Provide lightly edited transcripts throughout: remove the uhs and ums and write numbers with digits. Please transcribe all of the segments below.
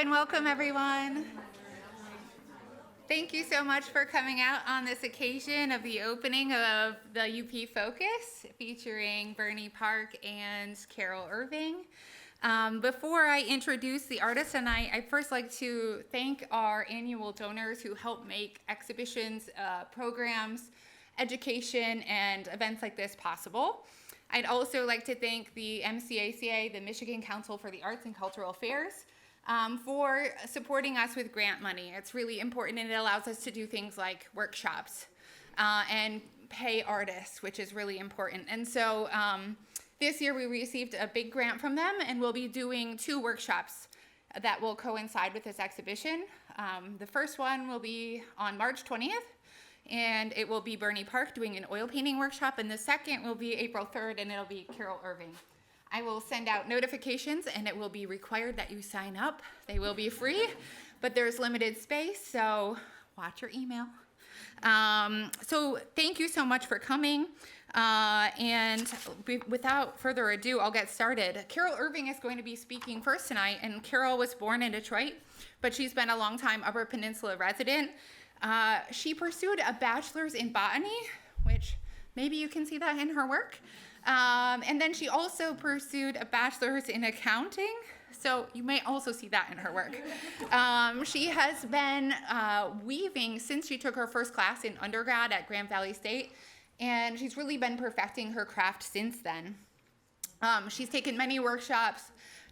and welcome everyone. Thank you so much for coming out on this occasion of the opening of the UP Focus featuring Bernie Park and Carol Irving. Before I introduce the artists tonight, I'd first like to thank our annual donors who help make exhibitions, programs, education, and events like this possible. I'd also like to thank the MCACA, the Michigan Council for the Arts and Cultural Affairs, for supporting us with grant money. It's really important, and it allows us to do things like workshops and pay artists, which is really important. And so this year we received a big grant from them, and we'll be doing 2 workshops that will coincide with this exhibition. The first one will be on March 20th, and it will be Bernie Park doing an oil painting workshop, and the second will be April 3rd, and it'll be Carol Irving. I will send out notifications, and it will be required that you sign up. They will be free, but there's limited space, so watch your email. So thank you so much for coming, and without further ado, I'll get started. Carol Irving is going to be speaking first tonight, and Carol was born in Detroit, but she's been a long-time Upper Peninsula resident. She pursued a bachelor's in botany, which maybe you can see that in her work. And then she also pursued a bachelor's in accounting, so you may also see that in her work. She has been weaving since she took her first class in undergrad at Grand Valley State, and she's really been perfecting her craft since then. She's taken many workshops.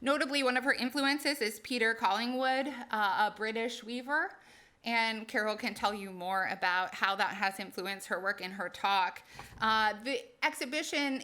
Notably, one of her influences is Peter Collingwood, a British weaver. And Carol can tell you more about how that has influenced her work in her talk. In the exhibition,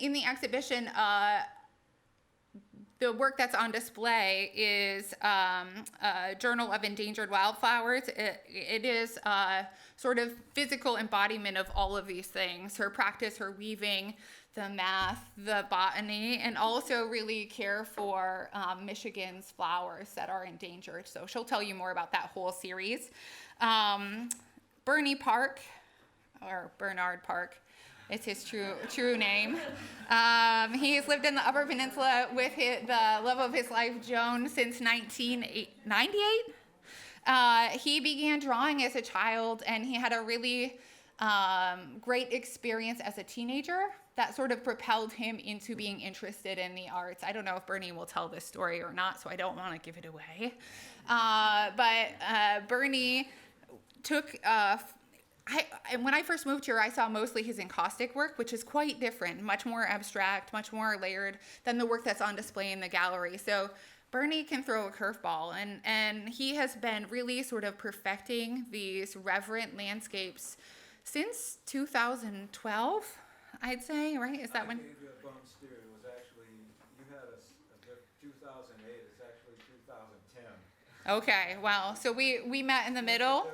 the work that's on display is a Journal of Endangered Wildflowers. It is a sort of physical embodiment of all of these things: her practice, her weaving, the math, the botany, and also really care for Michigan's flowers that are endangered. So she'll tell you more about that whole series. Bernie Park, or Bernard Park, it's his true name. He has lived in the Upper Peninsula with the love of his life, Joan, since 1998. He began drawing as a child, and he had a really great experience as a teenager that sort of propelled him into being interested in the arts. I don't know if Bernie will tell this story or not, so I don't want to give it away. But Bernie took, when I first moved here, I saw mostly his encaustic work, which is quite different, much more abstract, much more layered than the work that's on display in the gallery. So Bernie can throw a curveball, and he has been really sort of perfecting these reverent landscapes since 2012, I'd say, right? Is that when? I gave you a bum steer. It was actually, you had a 2008, it's actually 2010. Okay, well, so we met in the middle.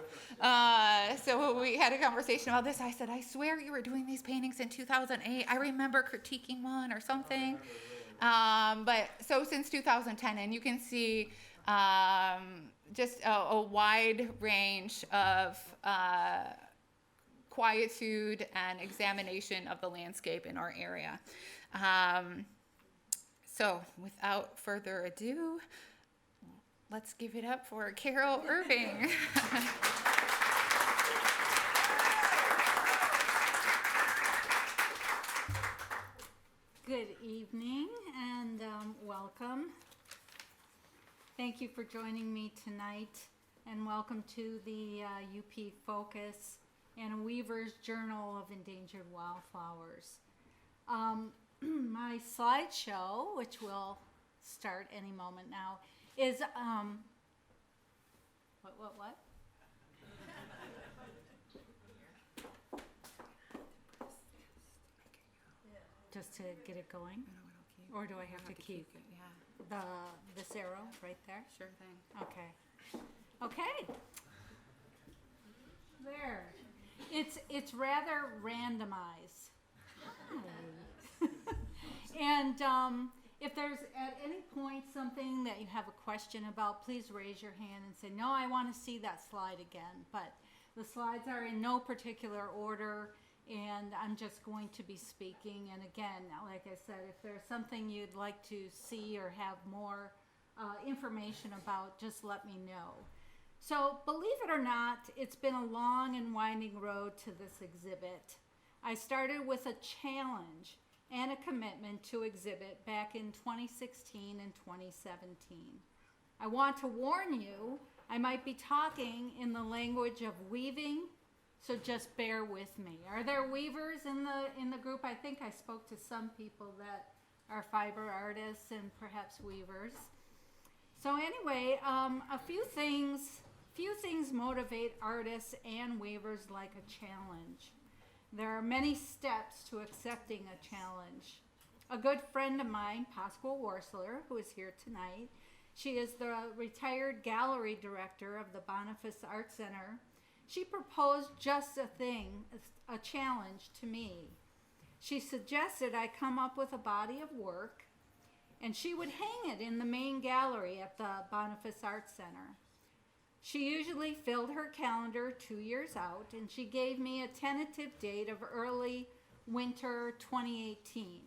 So we had a conversation about this. I said, I swear you were doing these paintings in 2008. I remember critiquing one or something. But so since 2010, and you can see just a wide range of quietude and examination of the landscape in our area. So without further ado, let's give it up for Carol Irving. Good evening and welcome. Thank you for joining me tonight, and welcome to the UP Focus and Weaver's Journal of Endangered Wildflowers. My slideshow, which will start any moment now, is what? Just to get it going? Or do I have to keep it? Yeah. This arrow right there? Sure thing. Okay. There. It's rather randomized. And if there's at any point something that you have a question about, please raise your hand and say, no, I want to see that slide again. But the slides are in no particular order, and I'm just going to be speaking. And again, like I said, if there's something you'd like to see or have more information about, just let me know. So believe it or not, it's been a long and winding road to this exhibit. I started with a challenge and a commitment to exhibit back in 2016 and 2017. I want to warn you, I might be talking in the language of weaving, so just bear with me. Are there weavers in the group? I think I spoke to some people that are fiber artists and perhaps weavers. So anyway, a few things motivate artists and weavers like a challenge. There are many steps to accepting a challenge. A good friend of mine, Pascal Worsler, who is here tonight, she is the retired gallery director of the Boniface Art Center. She proposed just a challenge to me. She suggested I come up with a body of work and she would hang it in the main gallery at the Boniface Art Center. She usually filled her calendar 2 years out, and she gave me a tentative date of early winter 2018.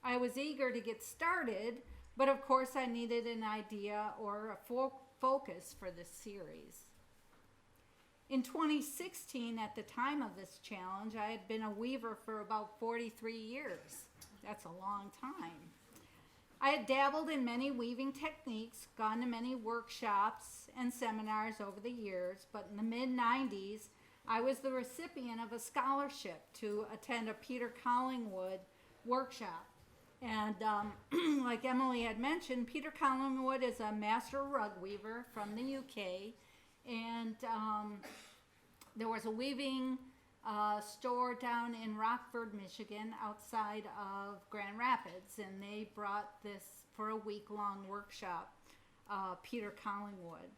I was eager to get started, but of course I needed an idea or a focus for this series. In 2016, at the time of this challenge, I had been a weaver for about 43 years. That's a long time. I had dabbled in many weaving techniques, gone to many workshops and seminars over the years, but in the mid-90s, I was the recipient of a scholarship to attend a Peter Collingwood workshop. And like Emily had mentioned, Peter Collingwood is a master rug weaver from the UK, and there was a weaving store down in Rockford, Michigan, outside of Grand Rapids, and they brought this for a week-long workshop, Peter Collingwood.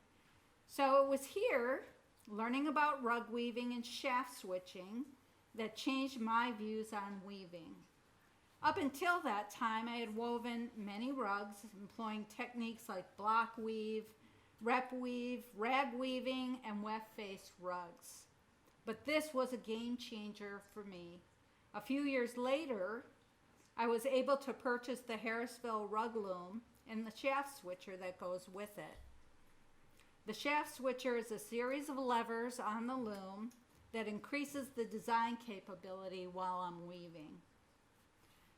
So it was here, learning about rug weaving and shaft switching, that changed my views on weaving. Up until that time, I had woven many rugs, employing techniques like block weave, rep weave, rag weaving, and weft-faced rugs. But this was a game changer for me. A few years later, I was able to purchase the Harrisville rug loom and the shaft switcher that goes with it. The shaft switcher is a series of levers on the loom that increases the design capability while I'm weaving.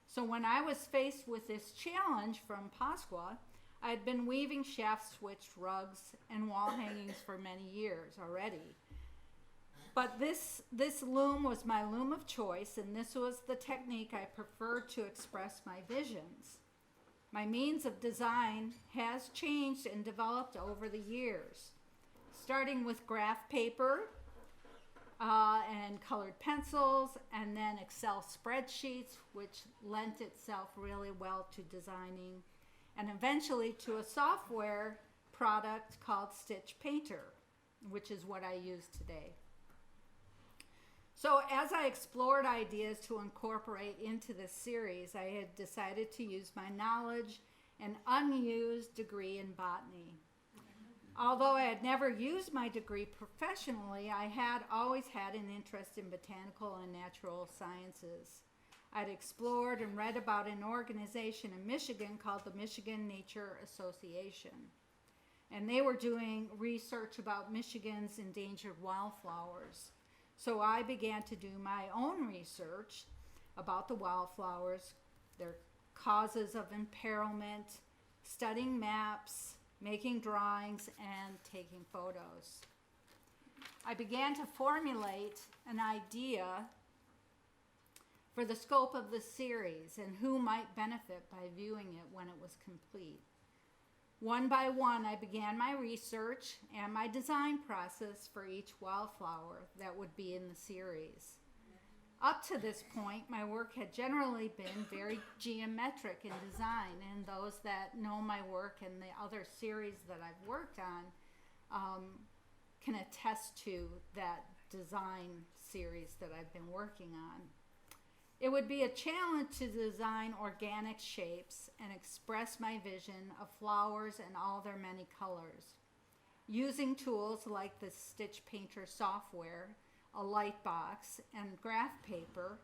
So when I was faced with this challenge from Pasqua, I had been weaving shaft switched rugs and wall hangings for many years already. But this loom was my loom of choice, and this was the technique I preferred to express my visions. My means of design has changed and developed over the years, starting with graph paper and colored pencils, and then Excel spreadsheets, which lent itself really well to designing, and eventually to a software product called Stitch Painter, which is what I use today. So as I explored ideas to incorporate into this series, I had decided to use my knowledge and unused degree in botany. Although I had never used my degree professionally, I had always had an interest in botanical and natural sciences. I'd explored and read about an organization in Michigan called the Michigan Nature Association. And they were doing research about Michigan's endangered wildflowers. So I began to do my own research about the wildflowers, their causes of imperilment, studying maps, making drawings, and taking photos. I began to formulate an idea for the scope of the series and who might benefit by viewing it when it was complete. One by one, I began my research and my design process for each wildflower that would be in the series. Up to this point, my work had generally been very geometric in design, and those that know my work and the other series that I've worked on can attest to that design series that I've been working on. It would be a challenge to design organic shapes and express my vision of flowers and all their many colors. Using tools like the Stitch Painter software, a light box, and graph paper,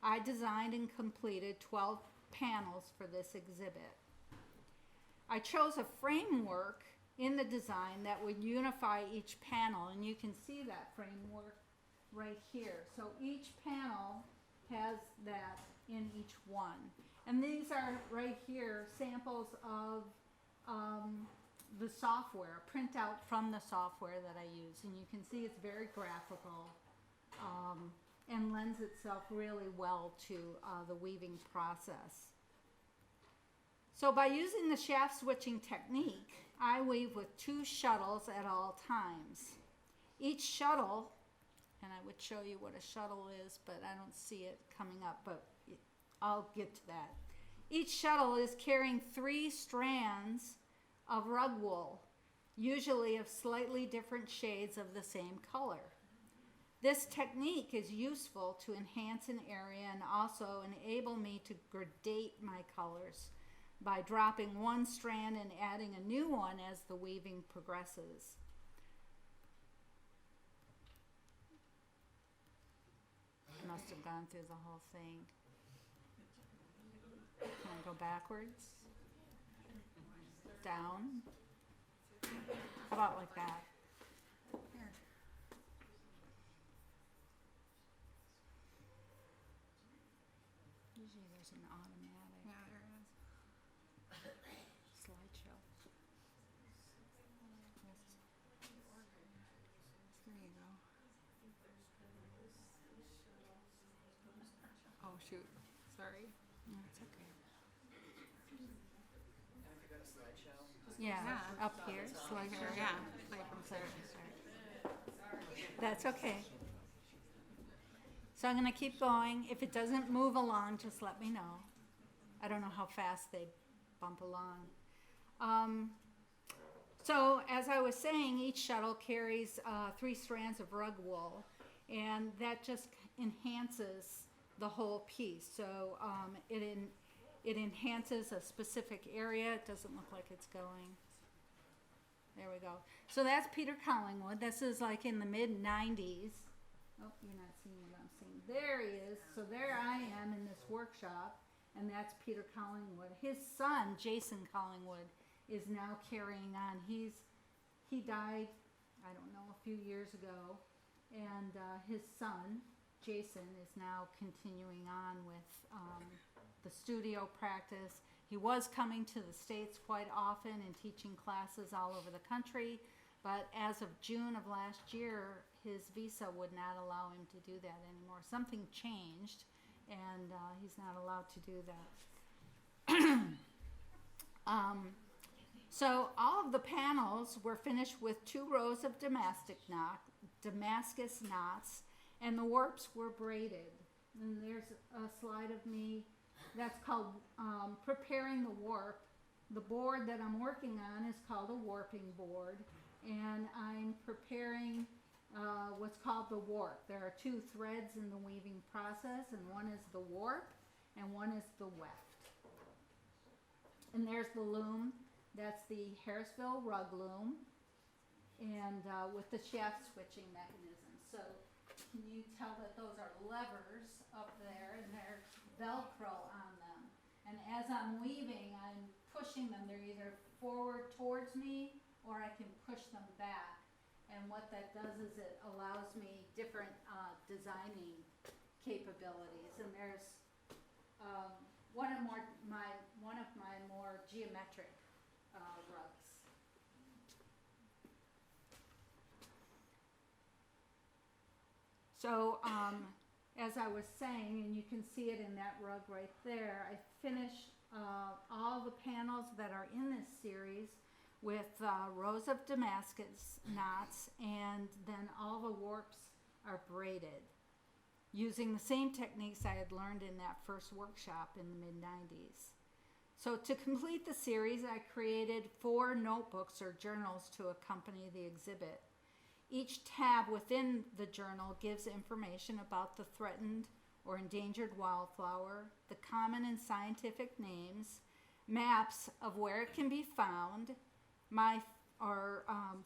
I designed and completed 12 panels for this exhibit. I chose a framework in the design that would unify each panel, and you can see that framework right here. So each panel has that in each one. And these are right here samples of the software, printout from the software that I use. And you can see it's very graphical and lends itself really well to the weaving process. So by using the shaft switching technique, I weave with 2 shuttles at all times. Each shuttle, and I would show you what a shuttle is, but I don't see it coming up, but I'll get to that. Each shuttle is carrying 3 strands of rug wool, usually of slightly different shades of the same color. This technique is useful to enhance an area and also enable me to gradate my colors by dropping one strand and adding a new one as the weaving progresses. I must have gone through the whole thing. Can I go backwards? Down? How about like that? Here. Usually there's an automatic Yeah, there it is. slideshow. There you go. Oh shoot, sorry. No, it's okay. Yeah. Yeah, up here, slideshow. Yeah, like from Sorry. That's okay. So I'm going to keep going. If it doesn't move along, just let me know. I don't know how fast they bump along. So as I was saying, each shuttle carries 3 strands of rug wool, and that just enhances the whole piece. So it enhances a specific area. It doesn't look like it's going. There we go. So that's Peter Collingwood. This is like in the mid-90s. Oh, you're not seeing what I'm seeing. There he is. So there I am in this workshop, and that's Peter Collingwood. His son, Jason Collingwood, is now carrying on. He died, I don't know, a few years ago, and his son, Jason, is now continuing on with the studio practice. He was coming to the States quite often and teaching classes all over the country, but as of June of last year, his visa would not allow him to do that anymore. Something changed, and he's not allowed to do that. So all of the panels were finished with 2 rows of Damascus knots, and the warps were braided. And there's a slide of me that's called preparing the warp. The board that I'm working on is called a warping board, and I'm preparing what's called the warp. There are 2 threads in the weaving process, and one is the warp and one is the weft. And there's the loom. That's the Harrisville rug loom, and with the shaft switching mechanism. So can you tell that those are levers up there, and there's Velcro on them. And as I'm weaving, I'm pushing them. They're either forward towards me or I can push them back. And what that does is it allows me different designing capabilities. And there's one of my more geometric rugs. So as I was saying, and you can see it in that rug right there, I finished all the panels that are in this series with rows of Damascus knots, and then all the warps are braided using the same techniques I had learned in that first workshop in the mid-90s. So to complete the series, I created 4 notebooks or journals to accompany the exhibit. Each tab within the journal gives information about the threatened or endangered wildflower, the common and scientific names, maps of where it can be found,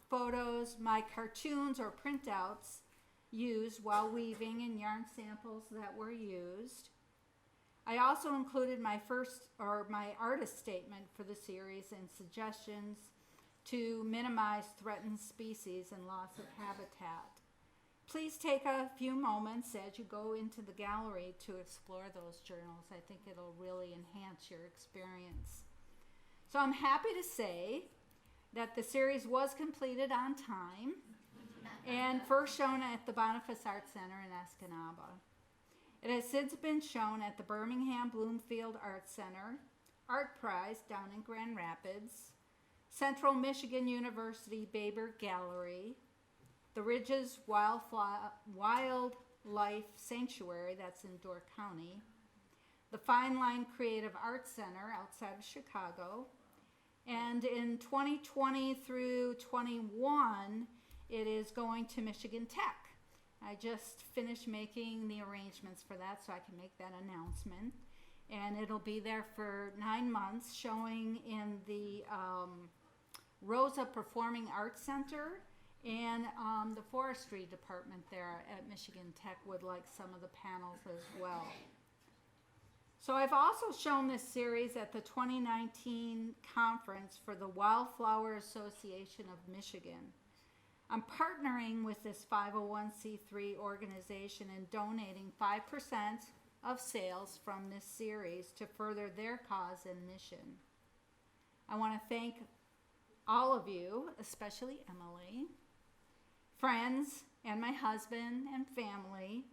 photos, my cartoons or printouts used while weaving, and yarn samples that were used. I also included my artist statement for the series and suggestions to minimize threatened species and loss of habitat. Please take a few moments as you go into the gallery to explore those journals. I think it'll really enhance your experience. So I'm happy to say that the series was completed on time and first shown at the Boniface Art Center in Escanaba. It has since been shown at the Birmingham Bloomfield Art Center, Art Prize down in Grand Rapids, Central Michigan University Baber Gallery, the Ridges Wildlife Sanctuary, that's in Door County, the Fine Line Creative Arts Center outside of Chicago, and in 2020 through 21, it is going to Michigan Tech. I just finished making the arrangements for that so I can make that announcement. And it'll be there for 9 months, showing in the Rosa Performing Arts Center, and the forestry department there at Michigan Tech would like some of the panels as well. So I've also shown this series at the 2019 conference for the Wildflower Association of Michigan. I'm partnering with this 501c3 organization and donating 5% of sales from this series to further their cause and mission. I want to thank all of you, especially Emily, friends, and my husband and family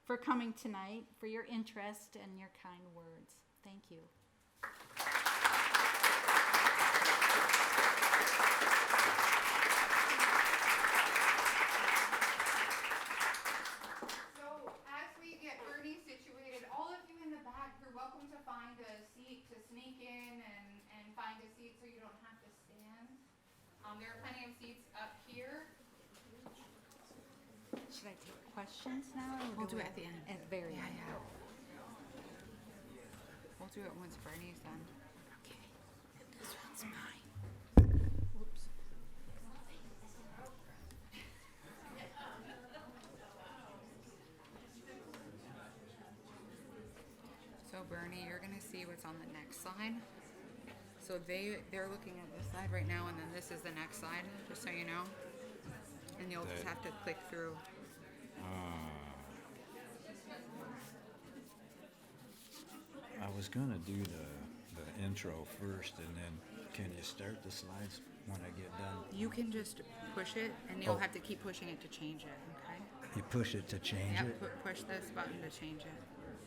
for coming tonight, for your interest and your kind words. Thank you. So as we get Bernie situated, all of you in the back, you're welcome to find a seat to sneak in and find a seat so you don't have to stand. There are plenty of seats up here. Should I take questions now? Or We'll do it at the end. At the very end. We'll do it once Bernie's done. Okay. This one's mine. Oops. So Bernie, you're gonna see what's on the next slide. So they're looking at this side right now, and then this is the next slide, just so you know. And you'll just have to click through. I was gonna do the intro first, and then can you start the slides when I get done? You can just push it, and you'll Oh. have to keep pushing it to change it, okay? You push it to change Yep, it? push this button to change it,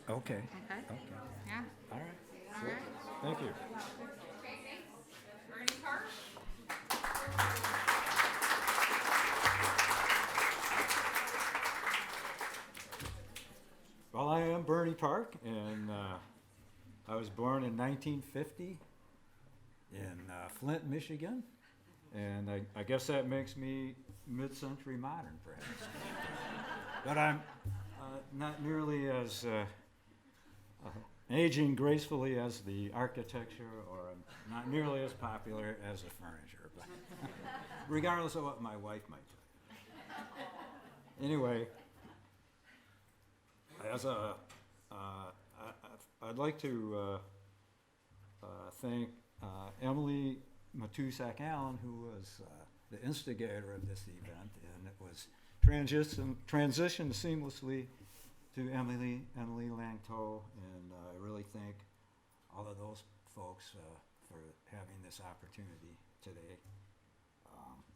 Okay. okay? Okay. Yeah, All right. all right. Thank you. Okay, thanks. Bernie Park? Well, I am Bernie Park, and I was born in 1950 in Flint, Michigan, and I guess that makes me mid-century modern, perhaps. But I'm not nearly as aging gracefully as the architecture, or I'm not nearly as popular as the furniture, but regardless of what my wife might tell you. Anyway, I'd like to thank Emily Matusak-Allen, who was the instigator of this event, and it was transitioned seamlessly to Emily Langto, and I really thank all of those folks for having this opportunity today,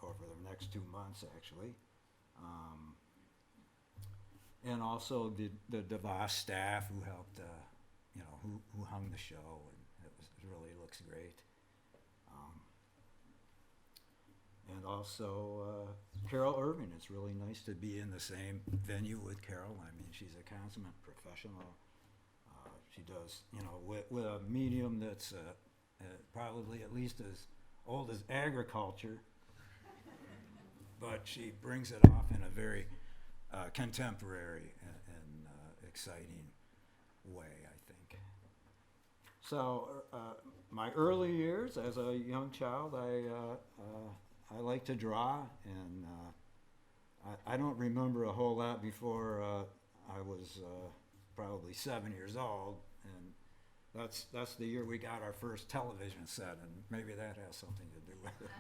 or for the next 2 months, actually. And also the DeVos staff who helped, who hung the show, and it really looks great. And also Carol Irving. It's really nice to be in the same venue with Carol. I mean, she's a consummate professional. She does, with a medium that's probably at least as old as agriculture, but she brings it off in a very contemporary and exciting way, I think. So my early years as a young child, I like to draw, and I don't remember a whole lot before I was probably 7 years old, and that's the year we got our first television set, and maybe that has something to do with it.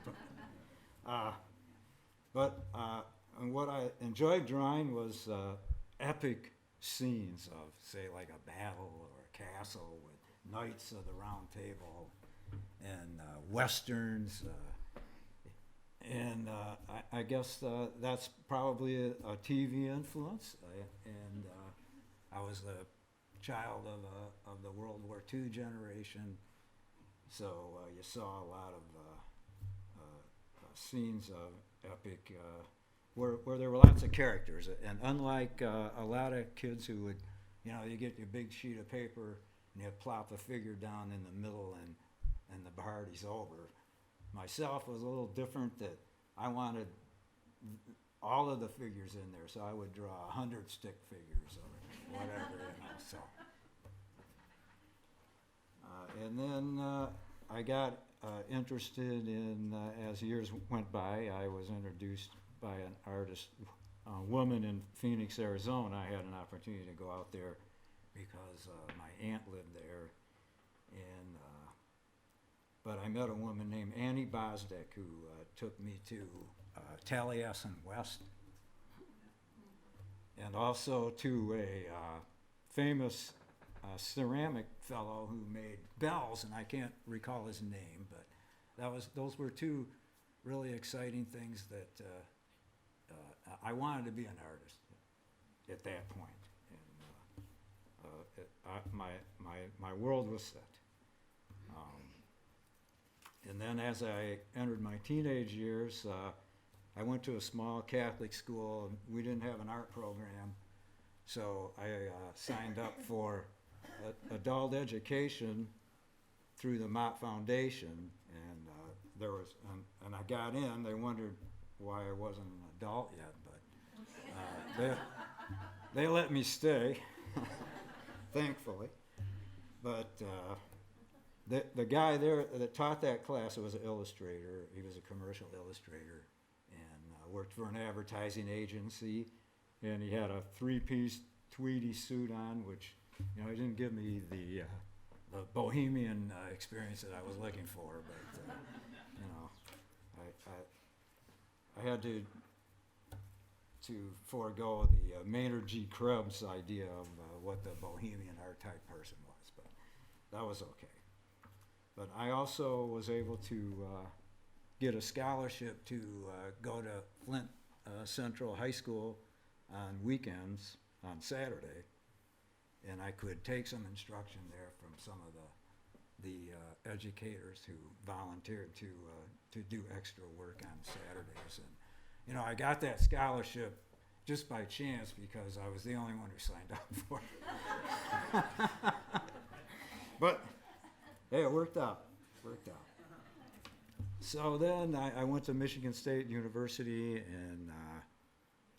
And what I enjoyed drawing was epic scenes of, say, like a battle or a castle with knights of the round table and westerns. I guess that's probably a TV influence. I was a child of the World War II generation, so you saw a lot of scenes of epic where there were lots of characters. And unlike a lot of kids who would, you get your big sheet of paper and you plop a figure down in the middle and the party's over. Myself was a little different, that I wanted all of the figures in there, so I would draw 100 stick figures or whatever, so. And then I got interested in, as years went by, I was introduced by an artist, woman in Phoenix, Arizona. I had an opportunity to go out there because my aunt lived there, and but I met a woman named Annie Bosdick who took me to Taliesin West, and also to a famous ceramic fellow who made bells, and I can't recall his name, but those were two really exciting things that I wanted to be an artist at that point, and my world was set. And then as I entered my teenage years, I went to a small Catholic school, and we didn't have an art program, so I signed up for adult education through the Mott Foundation, and and I got in. They wondered why I wasn't an adult yet, but they let me stay, thankfully. But the guy there that taught that class was an illustrator. He was a commercial illustrator, and worked for an advertising agency, and he had a three-piece tweedy suit on, which, he didn't give me the bohemian experience that I was looking for, but I had to forego the Maynard G. Krebs idea of what the bohemian art type person was, but that was okay. But I also was able to get a scholarship to go to Flint Central High School on weekends, on Saturday, and I could take some instruction there from some of the educators who volunteered to do extra work on Saturdays. And I got that scholarship just by chance because I was the only one who signed up for it. But hey, it worked out. So then I went to Michigan State University, and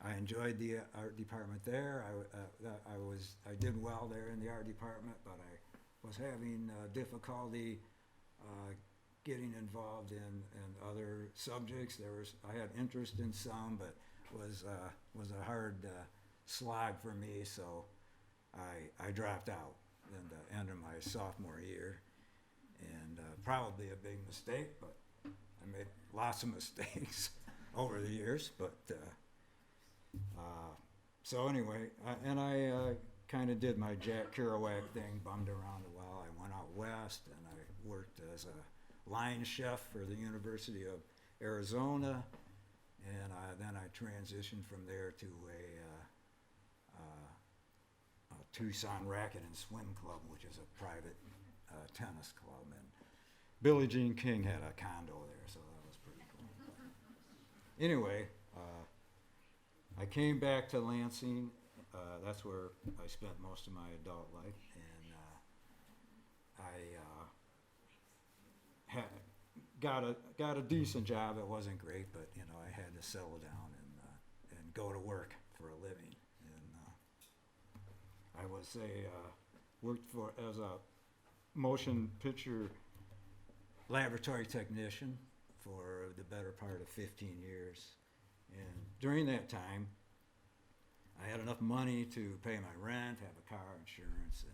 I enjoyed the art department there. I did well there in the art department, but I was having difficulty getting involved in other subjects. I had interest in some, but was a hard slog for me, so I dropped out at the end of my sophomore year, and probably a big mistake, but I made lots of mistakes over the years, but so anyway, I kind of did my Jack Kerouac thing, bummed around a while. I went out west, and I worked as a line chef for the University of Arizona, and then I transitioned from there to a Tucson Racket and Swim Club, which is a private tennis club, and Billie Jean King had a condo there, so that was pretty cool. Anyway, I came back to Lansing. That's where I spent most of my adult life, and I got a decent job. It wasn't great, but I had to settle down and go to work for a living. And I worked as a motion picture laboratory technician for the better part of 15 years. And during that time, I had enough money to pay my rent, have a car insurance,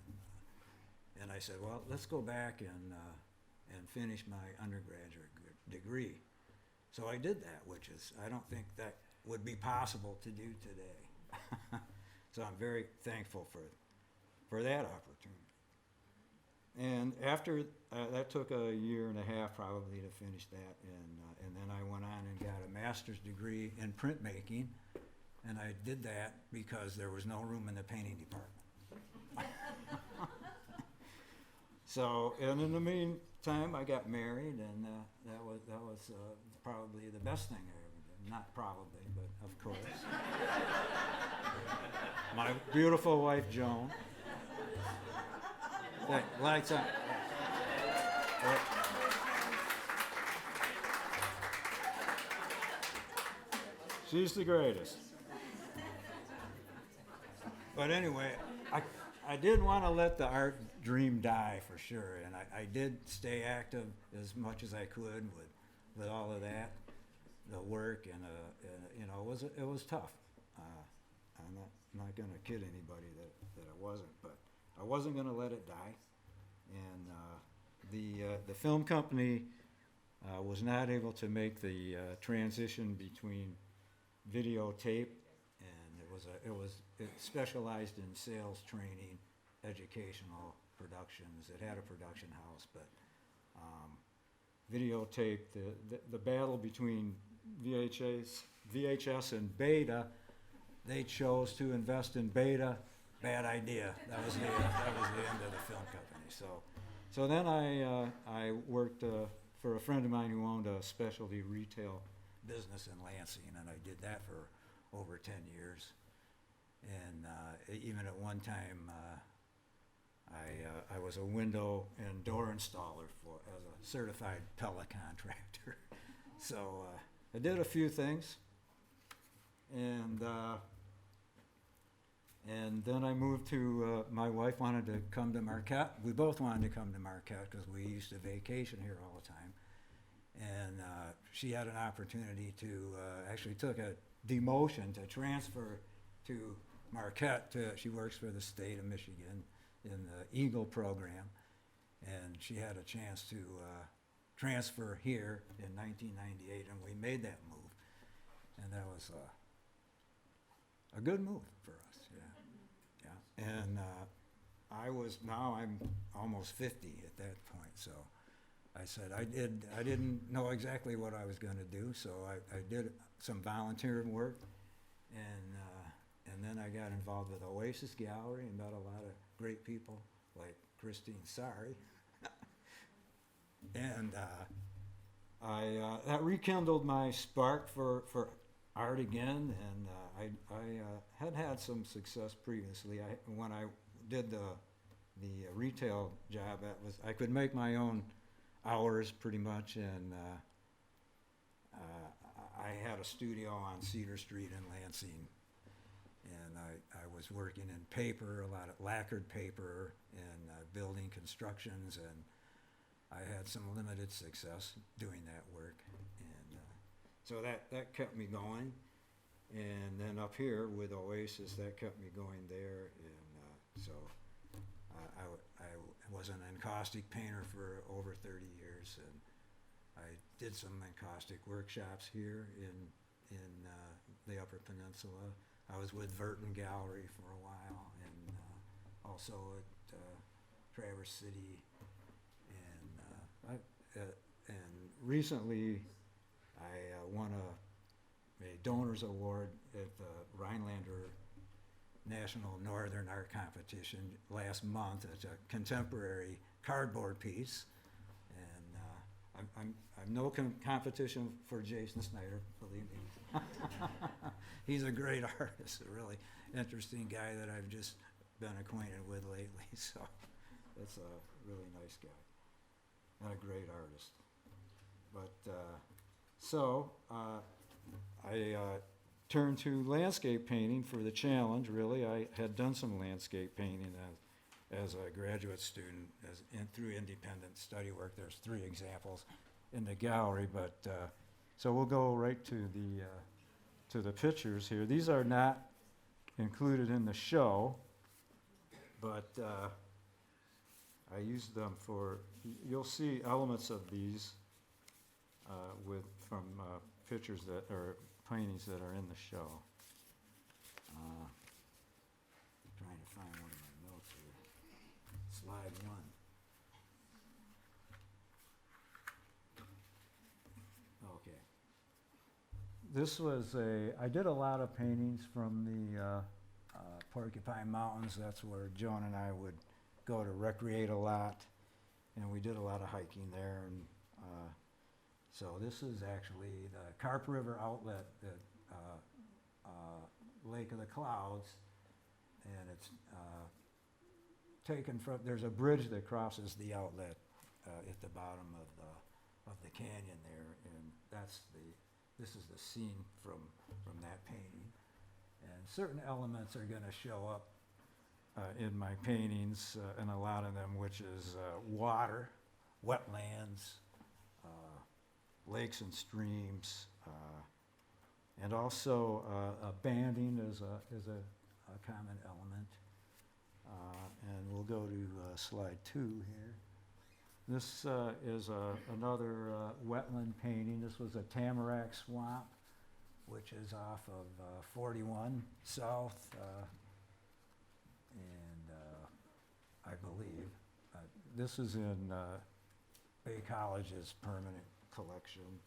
And I said, well, let's go back and finish my undergraduate degree. So I did that, which is, I don't think that would be possible to do today. So I'm very thankful for that opportunity. And after, that took a year and a half probably to finish that, and then I went on and got a master's degree in printmaking, and I did that because there was no room in the painting department. So, and in the meantime, I got married, and that was probably the best thing I ever did. Not probably, but of course. My beautiful wife, Joan. Hey, lights on. She's the greatest. But anyway, I did want to let the art dream die for sure, and I did stay active as much as I could with all of that, the work, and you know, it was tough. I'm not going to kid anybody that it wasn't, but I wasn't going to let it die. And the film company was not able to make the transition between videotape, and it specialized in sales training, educational productions. It had a production house, but videotape, the battle between VHS and Beta, they chose to invest in Beta. Bad idea. That was the end of the film company. So then I worked for a friend of mine who owned a specialty retail business in Lansing, and I did that for over 10 years. And even at one time, I was a window and door installer as a certified telecontractor. So I did a few things, and then I moved to, my wife wanted to come to Marquette. We both wanted to come to Marquette because we used to vacation here all the time. And she had an opportunity to, actually took a demotion to transfer to Marquette. She works for the state of Michigan in the Eagle program. And she had a chance to transfer here in 1998, and we made that move. And that was a good move for us, yeah. And I'm almost 50 at that point, so I said I didn't know exactly what I was going to do, so I did some volunteering work, and then I got involved with Oasis Gallery and met a lot of great people like Christine Sari, and that rekindled my spark for art again, and I had some success previously. When I did the retail job, I could make my own hours pretty much, and I had a studio on Cedar Street in Lansing, and I was working in paper, a lot of lacquered paper, and building constructions, and I had some limited success doing that work, and so that kept me going. And then up here with Oasis, that kept me going there, and so I was an encaustic painter for over 30 years, and I did some encaustic workshops here in the Upper Peninsula. I was with Verton Gallery for a while, and also at Traverse City, and recently I won a donors award at the Rhinelander National Northern Art Competition last month. It's a contemporary cardboard piece, and I'm no competition for Jason Snyder, believe me. He's a great artist, a really interesting guy that I've just been acquainted with lately. So that's a really nice guy and a great artist. But I turned to landscape painting for the challenge, really. I had done some landscape painting as a graduate student through independent study work. There's 3 examples in the gallery, but so we'll go right to the pictures here. These are not included in the show, but I used them for, you'll see elements of these from pictures that, or paintings that are in the show. Trying to find one of my notes here. Slide 1. Okay. This was I did a lot of paintings from the Porcupine Mountains. That's where Joan and I would go to recreate a lot, and we did a lot of hiking there. And so this is actually the Carp River outlet at Lake of the Clouds, and it's taken from. There's a bridge that crosses the outlet at the bottom of the canyon there, and this is the scene from that painting. And certain elements are going to show up in my paintings, and a lot of them, which is water, wetlands, lakes and streams, and also banding is a common element. And we'll go to slide 2 here. This is another wetland painting. This was a tamarack swamp, which is off of 41 South, and I believe this is in Bay College's permanent collection.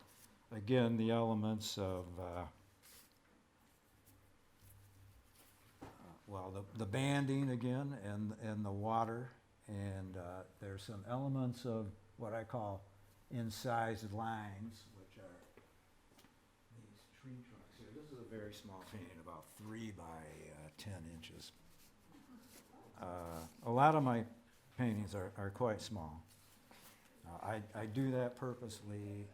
Again, the elements of the banding again, and the water, and there's some elements of what I call incised lines, which are these tree trunks here. This is a very small painting, about 3 by 10 inches. A lot of my paintings are quite small. I do that purposely.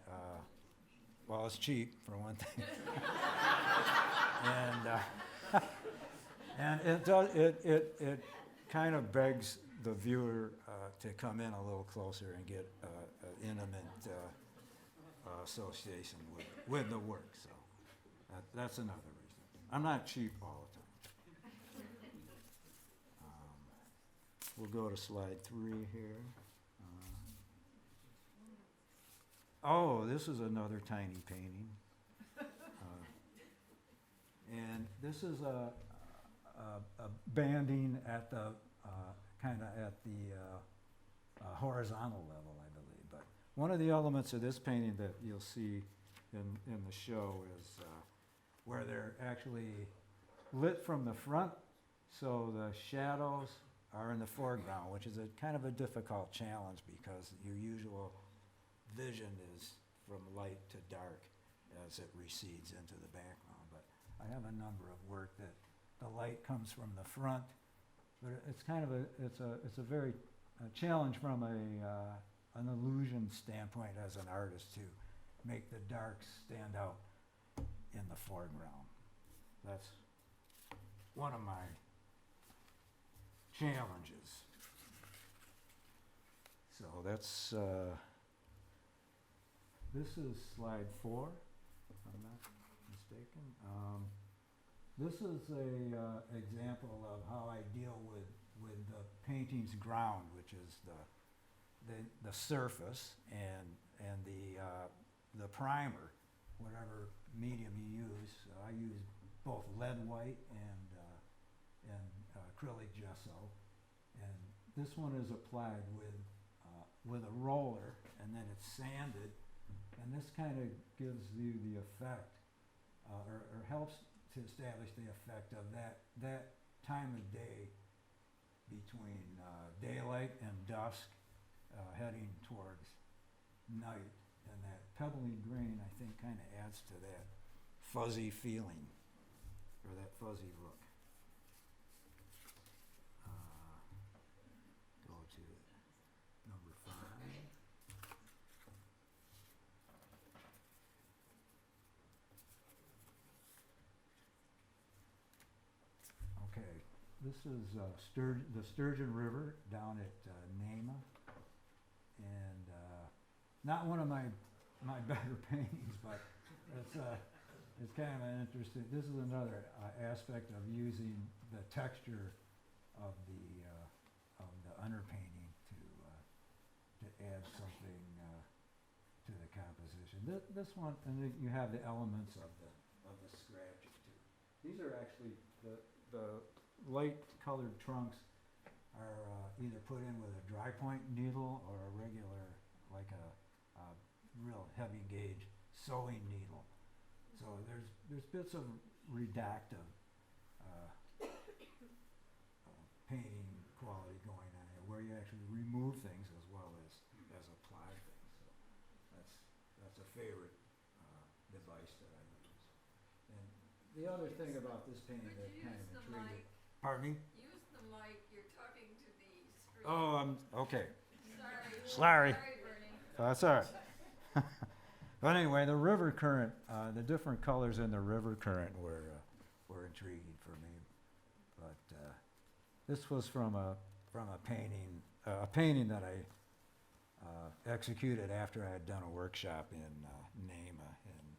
Well, it's cheap, for one thing. And it kind of begs the viewer to come in a little closer and get an intimate association with the work. So that's another reason. I'm not cheap all the time. We'll go to slide 3 here. This is another tiny painting. And this is a banding at the kind of at the horizontal level, I believe. But one of the elements of this painting that you'll see in the show is where they're actually lit from the front, so the shadows are in the foreground, which is a kind of a difficult challenge because your usual vision is from light to dark as it recedes into the background. But I have a number of work that the light comes from the front, but it's kind of it's a very challenge from an illusion standpoint as an artist to make the darks stand out in the foreground. That's one of my challenges. So that's this is slide 4, if I'm not mistaken. This is a example of how I deal with the painting's ground, which is the surface and the primer, whatever medium you use. I use both lead white and acrylic gesso, and this one is applied with a roller, and then it's sanded, and this kind of gives you the effect, or helps to establish the effect of that time of day between daylight and dusk, heading towards night, and that pebbly green, I think, kind of adds to that fuzzy feeling, or that fuzzy look. Go to number 5. Okay, this is the Sturgeon River down at Nama, and not one of my better paintings, but it's kind of an interesting. This is another aspect of using the texture of the underpainting to something to the composition. This one, and then you have the elements of the scratching too. These are actually the light colored trunks are either put in with a dry point needle or a regular, like a real heavy gauge sewing needle. So there's bits of redactive painting quality going on here, where you actually remove things as well as apply things. So that's a favorite device that I use. And the other thing about this painting that kind of intrigued me. Pardon me? Use the mic, you're talking to the screen. Oh, okay. Sorry. Sorry. Bernie. That's all right. But anyway, the river current, the different colors in the river current were intriguing for me. But this was from a painting that I executed after I had done a workshop in NAMA, and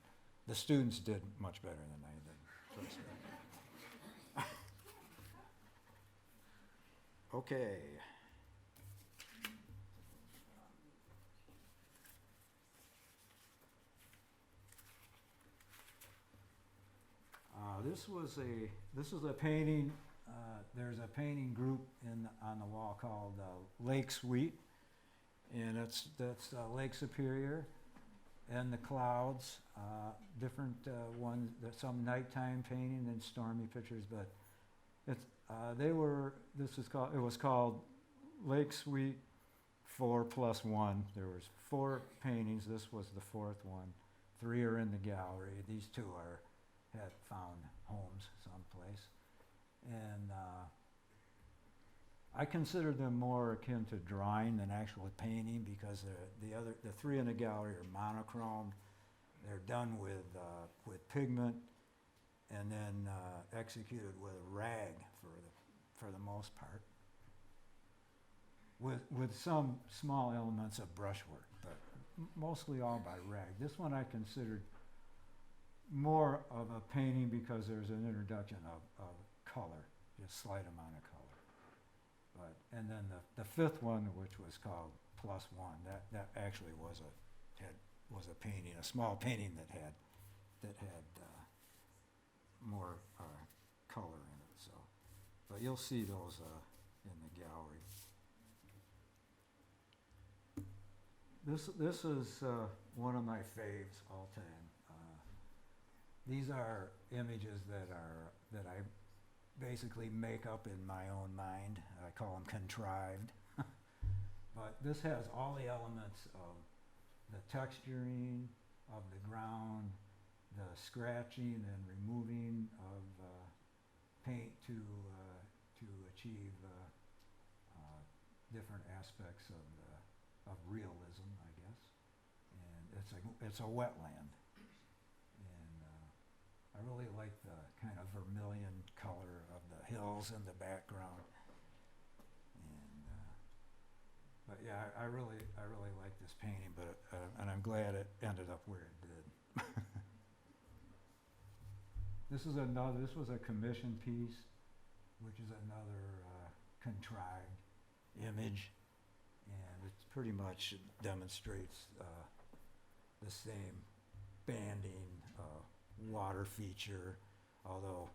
the students did much better than I did. Trust me. Okay. This was a painting. There's a painting group on the wall called Lake Suite, and that's Lake Superior and the clouds. Different ones. Some nighttime painting and stormy pictures, but it was called Lake Suite 4+1. There was 4 paintings. This was the 4th one. 3 are in the gallery. These 2 had found homes someplace. And I consider them more akin to drawing than actual painting, because the 3 in the gallery are monochromed. They're done with pigment and then executed with rag for the most part, with some small elements of brushwork, but mostly all by rag. This one I considered more of a painting because there's an introduction of color, just slight amount of color. And then the 5th one, which was called +1, that actually was a painting, a small painting that had more color in it. So, but you'll see those in the gallery. This is one of my faves all time. These are images that I basically make up in my own mind. I call them contrived. But this has all the elements of the texturing of the ground, the scratching and removing of paint to achieve different aspects of realism, I guess. And it's a wetland. I really like the kind of vermilion color of the hills in the background, but yeah, I really like this painting, and I'm glad it ended up where it did. This was a commission piece, which is another contrived image, and it pretty much demonstrates the same banding. Water feature, although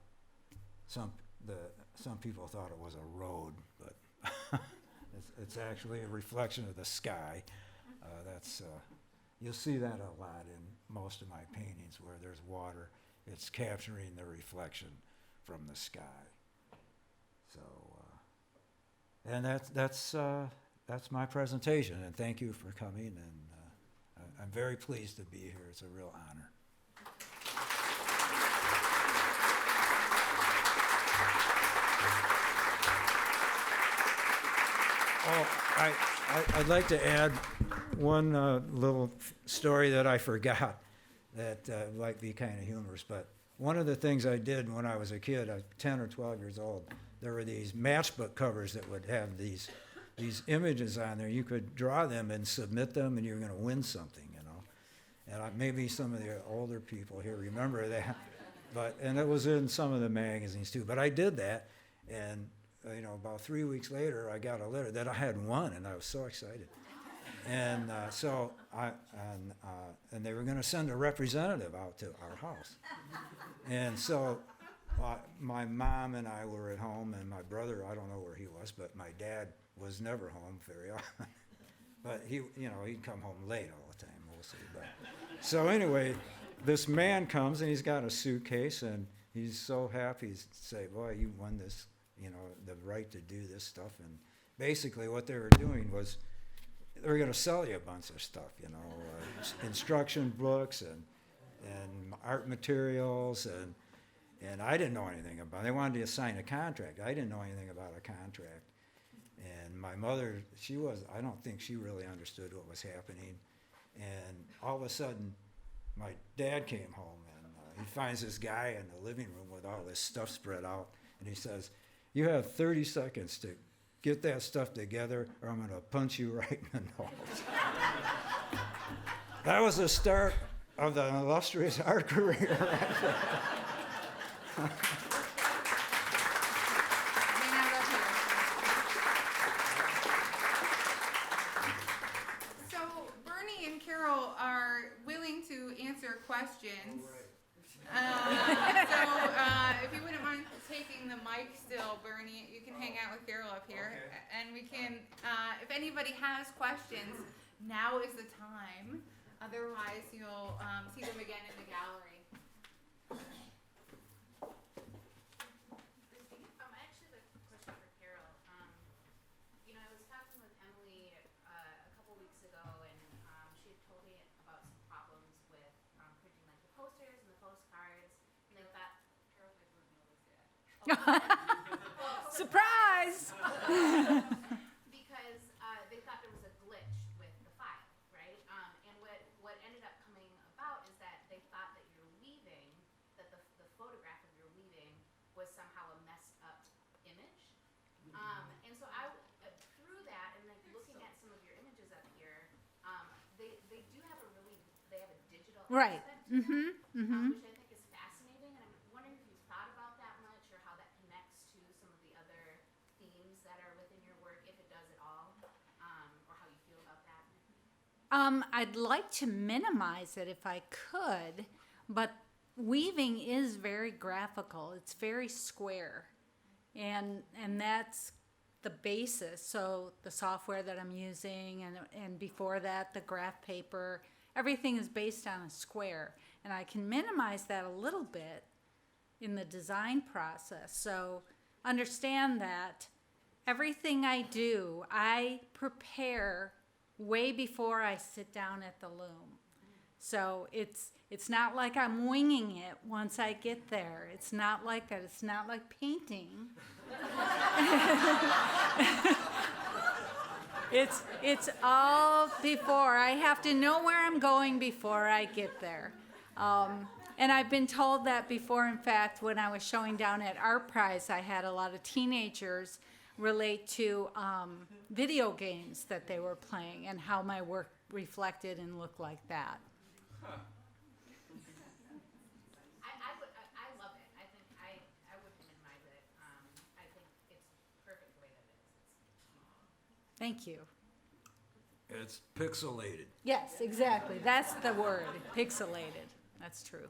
some people thought it was a road, but it's actually a reflection of the sky. You'll see that a lot in most of my paintings where there's water. It's capturing the reflection from the sky. So, and that's my presentation, and thank you for coming. And I'm very pleased to be here. It's a real honor. Oh, I'd like to add one little story that I forgot that might be kind of humorous. But one of the things I did when I was a kid, I was 10 or 12 years old, there were these matchbook covers that would have these images on there. You could draw them and submit them, and you're going to win something, you know. And maybe some of the older people here remember that. And it was in some of the magazines too. But I did that, and about 3 weeks later, I got a letter that I had won, and I was so excited. And and they were going to send a representative out to our house. And so my mom and I were at home, and my brother, I don't know where he was, but my dad was never home very often. But he'd come home late all the time, mostly. But so anyway, this man comes, and he's got a suitcase, and he's so happy to say, boy, you won this, the right to do this stuff. And basically what they were doing was they were going to sell you a bunch of stuff, instruction books and art materials, and I didn't know anything about it. They wanted you to sign a contract. I didn't know anything about a contract. And my mother, I don't think she really understood what was happening. And all of a sudden, my dad came home, and he finds this guy in the living room with all this stuff spread out, and he says, you have 30 seconds to get that stuff together, or I'm going to punch you right in the nose. That was the start of the illustrious art career. So Bernie and Carol are willing to answer questions. If you wouldn't mind taking the mic still, Bernie, you can hang out with Carol up here. Okay. And we can, if anybody has questions, now is the time. Otherwise, you'll see them again in the gallery. I actually have a question for Carol. I was talking with Emily a couple weeks ago, and she had told me about some problems with printing like the posters and the postcards, and they thought Carol wouldn't notice that. Surprise! Because they thought there was a glitch with the file, right? And what ended up coming about is that they thought that your weaving, that the photograph of your weaving was somehow a messed up image. And so through that, and like looking at some of your images up here, they do have they have a digital Right. aspect to them, which I think is fascinating. And I'm wondering if you've thought about that much, or how that connects to some of the other themes that are within your work, if it does at all, or how you feel about that. I'd like to minimize it if I could, but weaving is very graphical. It's very square, and that's the basis. So the software that I'm using, and before that, the graph paper, everything is based on a square, and I can minimize that a little bit in the design process. So understand that everything I do, I prepare way before I sit down at the loom. So it's not like I'm winging it once I get there. It's not like that. It's not like painting. It's all before. I have to know where I'm going before I get there. And I've been told that before. In fact, when I was showing down at Art Prize, I had a lot of teenagers relate to video games that they were playing and how my work reflected and looked like that. I love it. I think I wouldn't minimize it. I think it's perfect the way that it is. Thank you. It's pixelated. Yes, exactly. That's the word, pixelated. That's true.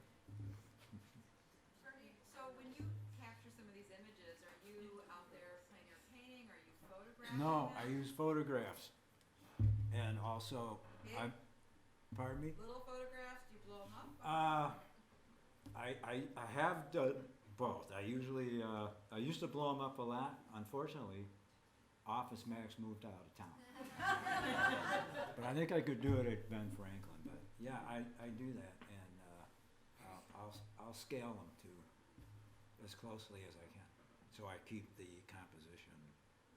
Bernie, so when you capture some of these images, are you out there playing or painting? Are you photographing? No, I them? use photographs. And also, Big? pardon me? Little photographs? Do you blow them up? I have done both. I usually, I used to blow them up a lot. Unfortunately, Office Max moved out of town. But I think I could do it at Ben Franklin. But yeah, I do that, and I'll scale them to as closely as I can, so I keep the composition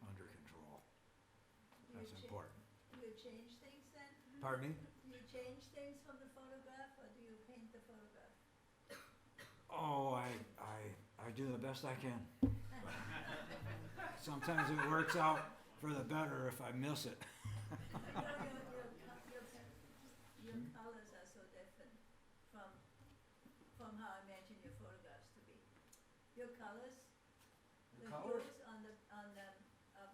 under control. That's important. Do you change things then? Pardon me? Do you change things from the photograph, or do you paint the photograph? Oh, I do the best I can. Sometimes it works out for the better if I miss it. Your colors are so different from how I imagine your photographs to be. Your colors, the colors? hues on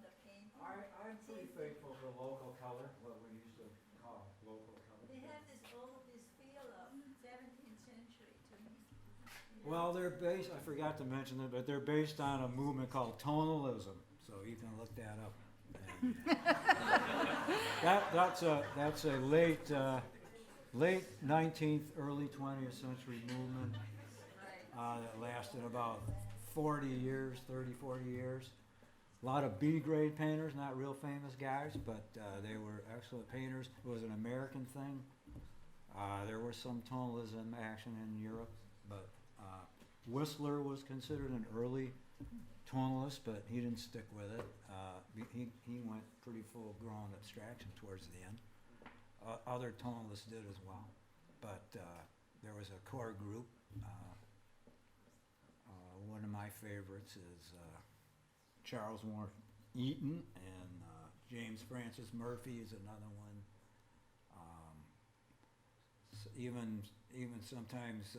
the paint. I'm pretty faithful to local color, what we used to Well, they're based, I forgot to mention it, but they're based on a movement called tonalism, so you can look that up. And that's a late 19th, early 20th century movement that lasted about 40 years, 30, 40 years. A lot of B-grade painters, not real famous guys, but they were excellent painters. It was an American thing. There was some tonalism action in Europe, but Whistler was considered an early tonalist, but he didn't stick with it. He went pretty full-grown abstraction towards the end. Other tonalists did as well, but there was a core group. One of my favorites is Charles Warren Eaton, and James Francis Murphy is another one. Even sometimes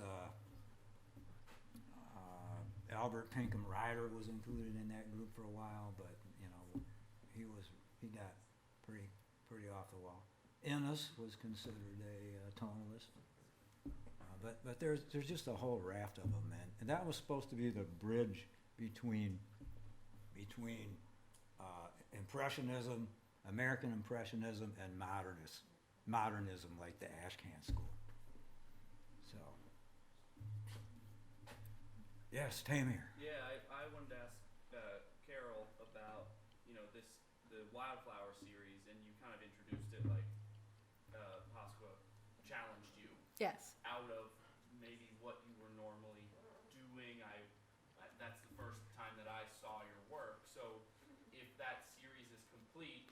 Albert Pinkham Ryder was included in that group for a while, but you know he got pretty off the wall. Ennis was considered a tonalist, but there's just a whole raft of them, and that was supposed to be the bridge between Impressionism, American Impressionism, and modernism, like the Ashcan School. So, yes, Tamir. Yeah, I wanted to ask Carol about the Wildflower series, and you kind of introduced it like Pasqua challenged you Yes. out of maybe what you were normally doing. That's the first time that I saw your work. So if that series is complete,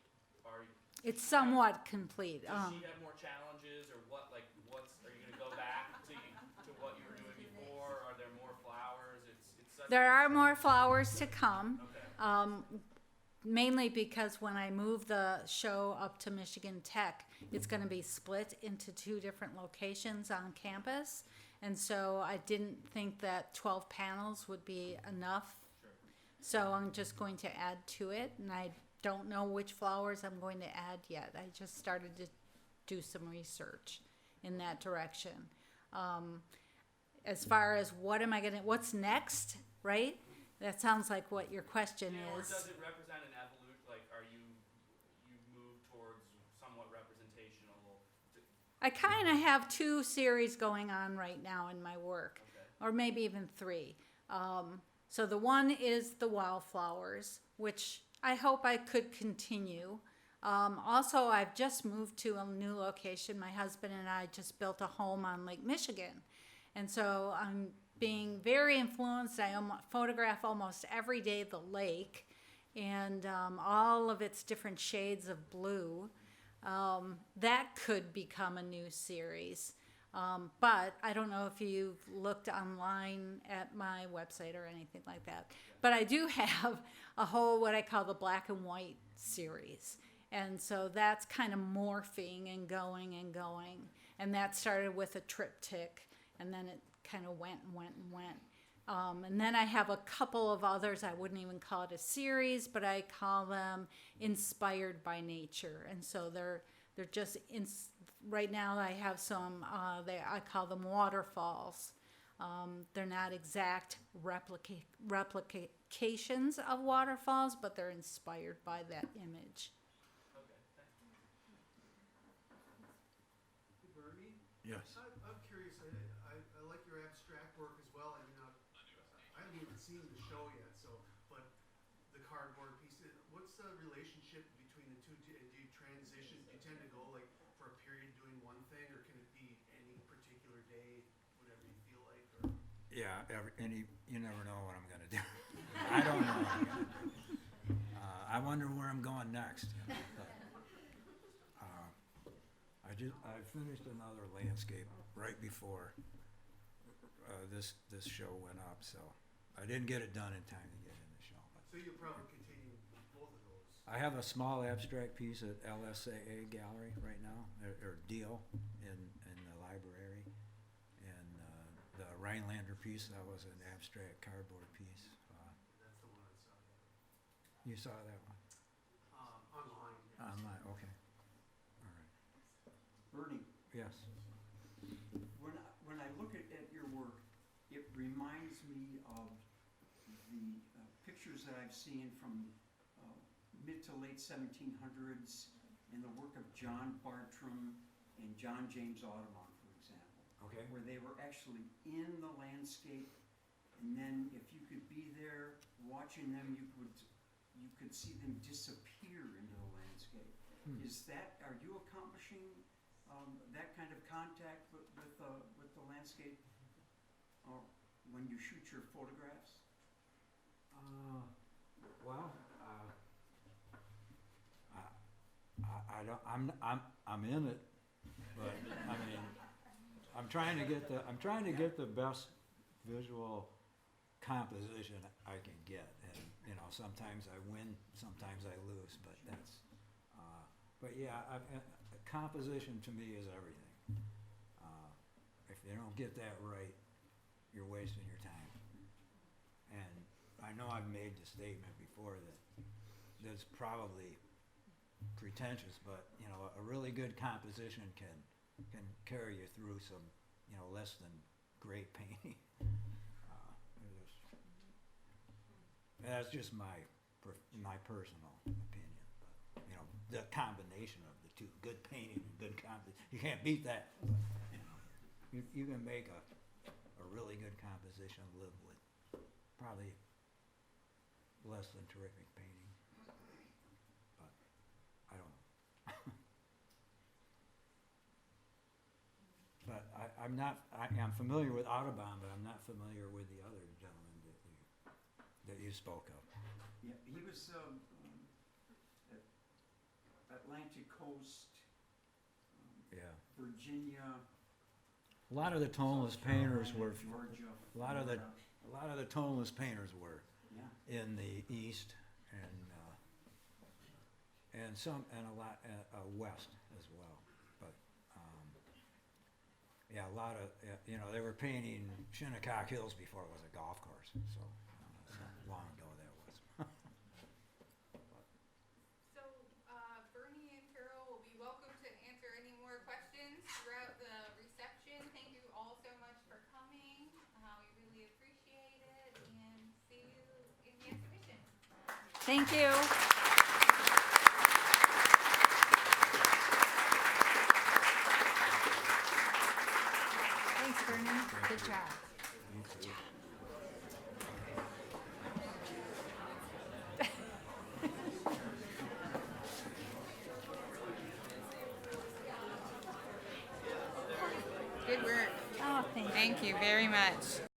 It's somewhat complete. does she have more challenges, or what? Like, are you going to go back to what you were doing before? Are there more flowers? It's such There are more flowers to come. Okay. Mainly because when I move the show up to Michigan Tech, it's going to be split into 2 different locations on campus. And so I didn't think that 12 panels would be enough. Sure. So I'm just going to add to it, and I don't know which flowers I'm going to add yet. I just started to do some research in that direction. As far as what's next, right? That sounds like what your question Yeah, or is. does it represent an evolution? Like, are you move towards somewhat representational? I kind of have 2 series going on right now in my work, Okay. or maybe even 3. So the one is the Wildflowers, which I hope I could continue. Also, I've just moved to a new location. My husband and I just built a home on Lake Michigan. And so I'm being very influenced. I photograph almost every day the lake and all of its different shades of blue. That could become a new series. But I don't know if you've looked online at my website or anything like that. But I do have a whole, what I call the black and white series. And so that's kind of morphing and going and going. And that started with a triptych, and then it kind of went and went and went. And then I have a couple of others. I wouldn't even call it a series, but I call them inspired by nature. And so they're just right now I have some. I call them waterfalls. They're not exact replications of waterfalls, but they're inspired by that image. Okay, thank you. Bernie, Yes. I'm curious. I like your abstract work as well. I mean, I haven't even seen the show yet. But the cardboard piece. What's the relationship between the two? Do you transition? Do you tend to go like for a period doing one thing, or can it be any particular day, whatever you feel like? Or Yeah, you never know what I'm going to do. I don't know. I wonder where I'm going next. I finished another landscape right before this show went up, so I didn't get it done in time to get in the show. But so you'll probably continue both of those. I have a small abstract piece at LSAA Gallery right now, or deal in the library, and the Rhinelander piece, that was an abstract cardboard piece. That's the one I saw. Yeah. You saw that one? Online. Yeah. Online, okay. All right. Bernie, Yes. when I look at your work, it reminds me of the pictures that I've seen from mid to late 1700s in the work of John Bartram and John James Audubon, for example. Okay. Where they were actually in the landscape, and then if you could be there watching them, you could see them disappear into the landscape. Are you accomplishing that kind of contact with the landscape when you shoot your photographs? Well, I'm in it, but I mean, I'm trying to get the best visual composition I can get, and you know, sometimes I win, sometimes I lose, but that's, but yeah, composition to me is everything. If you don't get that right, you're wasting your time. And I know I've made the statement before that that's probably pretentious, but you know, a really good composition can carry you through some, you know, less than great painting. That's just my personal opinion, but you know, the combination of the two, good painting and good composition, you can't beat that. But, you know, you can make a really good composition live with probably less than terrific painting, but I don't know. But I'm familiar with Audubon, but I'm not familiar with the other gentleman that you spoke of. Yeah, he was Atlantic Coast, Yeah. Virginia. A lot of the toneless South painters Carolina, were, Georgia, a lot of the Florida. toneless painters were Yeah. in the east and some, and a lot, west as well. But, yeah, a lot of, you know, they were painting Shinnecock Hills before it was a golf course, so long ago that was. So, Bernie and Carol will be welcome to answer any more questions throughout the reception. Thank you all so much for coming. We really appreciate it, and see you in the exhibition. Thank you. Thanks, Bernie. Good job. Good work. Oh, thank you. Thank you very much.